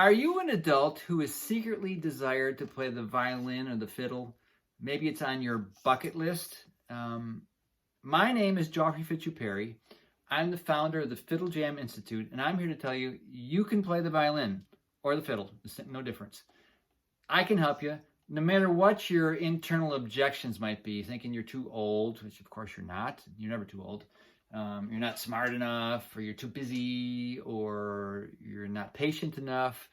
Are you an adult who is secretly desired to play the violin or the fiddle? Maybe it's on your bucket list. My name is Joffrey Fitzgerald. I'm the founder of the Fiddle Jam Institute, and I'm here to tell you, you can play the violin or the fiddle. No difference. I can help you, no matter what your internal objections might be, thinking you're too old, which of course you're not. You're never too old. You're not smart enough, or you're too busy, or you're not patient enough.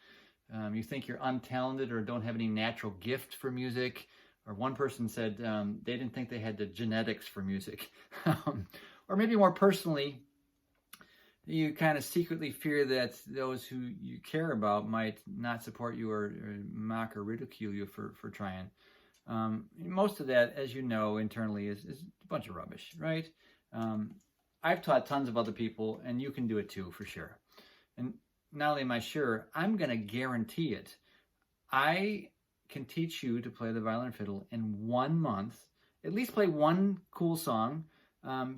You think you're untalented or don't have any natural gift for music. Or one person said they didn't think they had the genetics for music. Or maybe more personally, you kind of secretly fear that those who you care about might not support you or mock or ridicule you for trying. Most of that, as you know, internally is a bunch of rubbish, right? I've taught tons of other people, and you can do it too, for sure. And not only am I sure, I'm going to guarantee it. I can teach you to play the violin and fiddle in 1 month. At least play one cool song,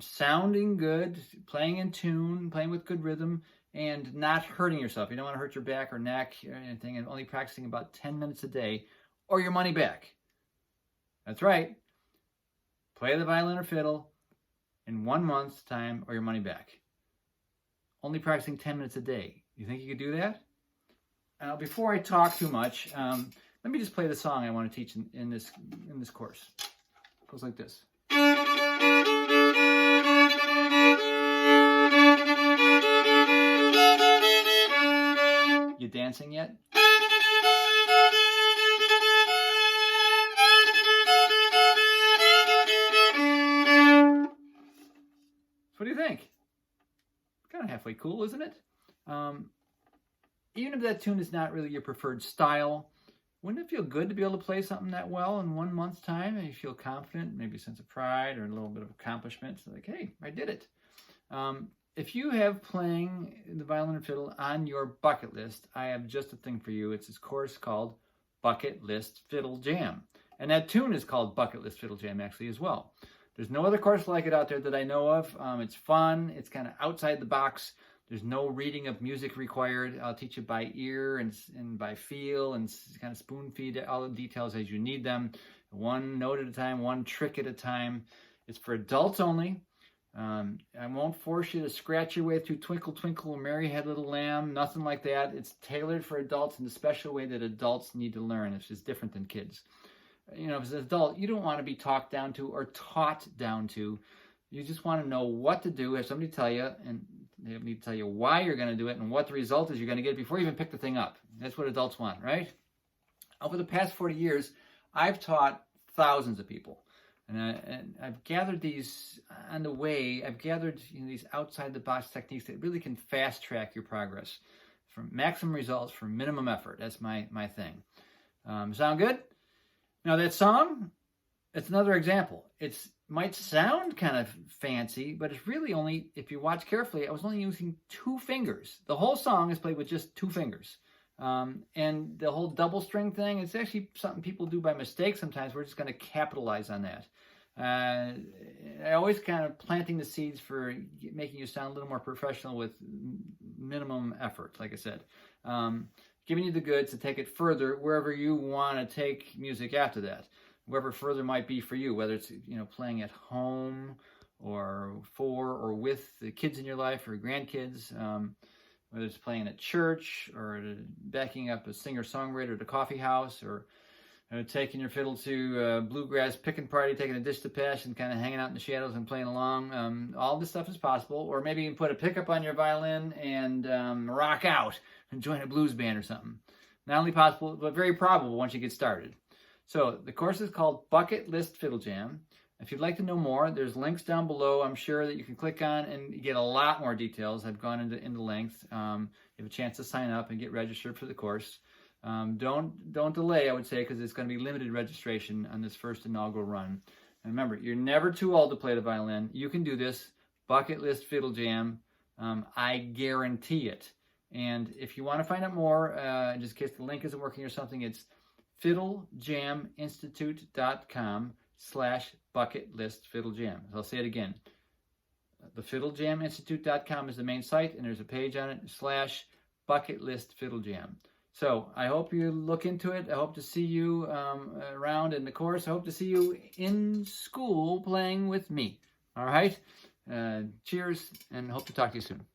sounding good, playing in tune, playing with good rhythm, and not hurting yourself. You don't want to hurt your back or neck or anything, and only practicing about 10 minutes a day, or your money back. That's right. Play the violin or fiddle in 1 month's time, or your money back. Only practicing 10 minutes a day. You think you could do that? Before I talk too much, let me just play the song I want to teach in this course. It goes like this. You dancing yet? What do you think? Kind of halfway cool, isn't it? Even if that tune is not really your preferred style, wouldn't it feel good to be able to play something that well in 1 month's time, and you feel confident, maybe a sense of pride or a little bit of accomplishment? So like, hey, I did it. If you have playing the violin and fiddle on your bucket list, I have just a thing for you. It's this course called Bucket List Fiddle Jam. And that tune is called Bucket List Fiddle Jam, actually, as well. There's no other course like it out there that I know of. It's fun. It's kind of outside the box. There's no reading of music required. I'll teach you by ear and by feel and kind of spoon feed all the details as you need them. One note at a time, one trick at a time. It's for adults only. I won't force you to scratch your way through Twinkle, Twinkle, Mary Had Little Lamb. Nothing like that. It's tailored for adults in the special way that adults need to learn. It's just different than kids. You know, as an adult, you don't want to be talked down to or taught down to. You just want to know what to do, have somebody tell you, and they need to tell you why you're going to do it and what the result is you're going to get before you even pick the thing up. That's what adults want, right? Over the past 40 years, I've taught thousands of people. And I've gathered these on the way. I've gathered these outside-the-box techniques that really can fast-track your progress from maximum results for minimum effort. That's my thing. Sound good? Now, that song, it's another example. It might sound kind of fancy, but it's really only, if you watch carefully, I was only using 2 fingers. The whole song is played with just 2 fingers. And the whole double string thing, it's actually something people do by mistake sometimes. We're just going to capitalize on that. I always kind of planting the seeds for making you sound a little more professional with minimum effort, like I said. Giving you the goods to take it further wherever you want to take music after that. Wherever further might be for you, whether it's playing at home or for or with the kids in your life or grandkids, whether it's playing at church or backing up a singer-songwriter at a coffee house, or taking your fiddle to a bluegrass picking party, taking a dish to pass and kind of hanging out in the shadows and playing along. All this stuff is possible. Or maybe you can put a pickup on your violin and rock out and join a blues band or something. Not only possible, but very probable once you get started. So the course is called Bucket List Fiddle Jam. If you'd like to know more, there's links down below, I'm sure, that you can click on and get a lot more details. I've gone into length. You have a chance to sign up and get registered for the course. Don't delay, I would say, because it's going to be limited registration on this first inaugural run. And remember, you're never too old to play the violin. You can do this. Bucket List Fiddle Jam. I guarantee it. And if you want to find out more, just in case the link isn't working or something, it's fiddlejaminstitute.com/bucketlistfiddlejam. I'll say it again. The fiddlejaminstitute.com is the main site, and there's a page on it /bucketlistfiddlejam. So I hope you look into it. I hope to see you around in the course. I hope to see you in school playing with me. All right? Cheers, and hope to talk to you soon.